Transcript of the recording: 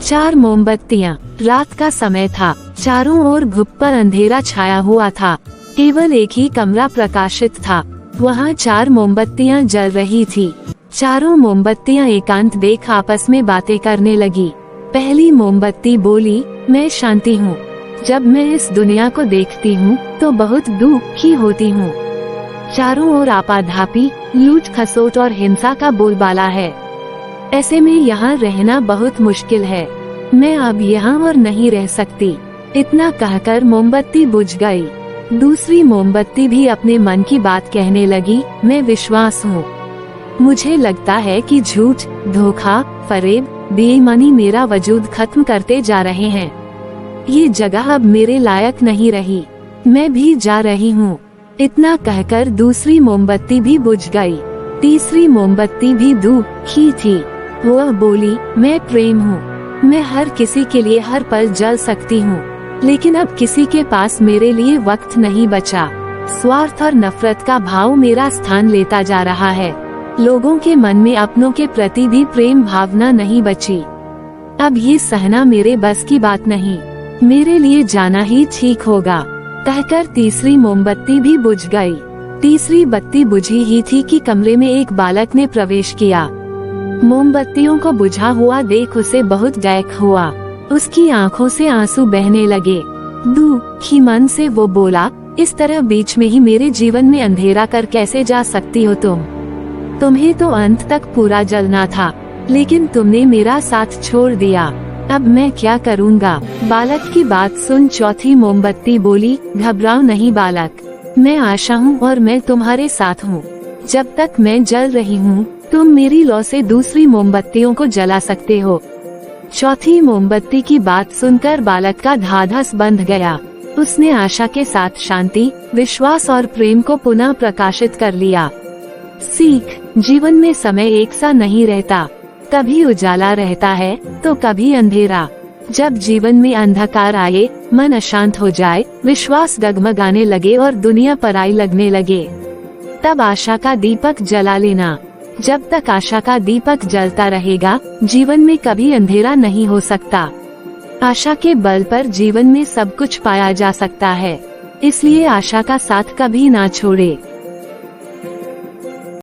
4 मोमबत्तियाँ। रात का समय था, चारों ओर घुप्पर अंधेरा छाया हुआ था। केवल एक ही कमरा प्रकाशित था। वहाँ 4 मोमबत्तियाँ जल रही थी। चारों मोमबत्तियाँ एकांत देख आपस में बातें करने लगी। पहली मोमबत्ती बोली, मैं शांति हूँ। जब मैं इस दुनिया को देखती हूँ तो बहुत दुखी होती हूँ। चारों ओर आपाधापी, लूट खसोट और हिंसा का बोलबाला है। ऐसे में यहाँ रहना बहुत मुश्किल है। मैं अब यहाँ और नहीं रह सकती। इतना कहकर मोमबत्ती बुझ गई। दूसरी मोमबत्ती भी अपने मन की बात कहने लगी, मैं विश्वास हूँ। मुझे लगता है कि झूठ, धोखा, फरेब, बेईमानी मेरा वजूद खत्म करते जा रहे हैं। ये जगह अब मेरे लायक नहीं रही। मैं भी जा रही हूँ। इतना कहकर दूसरी मोमबत्ती भी बुझ गई। तीसरी मोमबत्ती भी दुखी थी। वह बोली, मैं प्रेम हूँ। मैं हर किसी के लिए हर पल जल सकती हूँ, लेकिन अब किसी के पास मेरे लिए वक्त नहीं बचा। स्वार्थ और नफरत का भाव मेरा स्थान लेता जा रहा है। लोगों के मन में अपनों के प्रति भी प्रेम भावना नहीं बची। अब ये सहना मेरे बस की बात नहीं। मेरे लिए जाना ही ठीक होगा। कहकर तीसरी मोमबत्ती भी बुझ गई। तीसरी बत्ती बुझी ही थी कि कमरे में एक बालक ने प्रवेश किया। मोमबत्तियों को बुझा हुआ देख उसे बहुत दैख हुआ। उसकी आंखों से आंसू बहने लगे। दुखी मन से वो बोला, इस तरह बीच में ही मेरे जीवन में अंधेरा कर कैसे जा सकती हो तुम? तुम्हें तो अंत तक पूरा जलना था, लेकिन तुमने मेरा साथ छोड़ दिया। अब मैं क्या करूँगा? बालक की बात सुन चौथी मोमबत्ती बोली, घबराओ नहीं बालक, मैं आशा हूँ और मैं तुम्हारे साथ हूँ। जब तक मैं जल रही हूँ, तुम मेरी लौ से दूसरी मोमबत्तियों को जला सकते हो। चौथी मोमबत्ती की बात सुनकर बालक का ढाढ़स बंध गया। उसने आशा के साथ शांति, विश्वास और प्रेम को पुनः प्रकाशित कर लिया। सीख, जीवन में समय एक सा नहीं रहता। कभी उजाला रहता है तो कभी अंधेरा। जब जीवन में अंधकार आए, मन अशांत हो जाए, विश्वास डगमगाने लगे और दुनिया पराई लगने लगे, तब आशा का दीपक जला लेना। जब तक आशा का दीपक जलता रहेगा, जीवन में कभी अंधेरा नहीं हो सकता। आशा के बल पर जीवन में सब कुछ पाया जा सकता है। इसलिए आशा का साथ कभी ना छोड़े।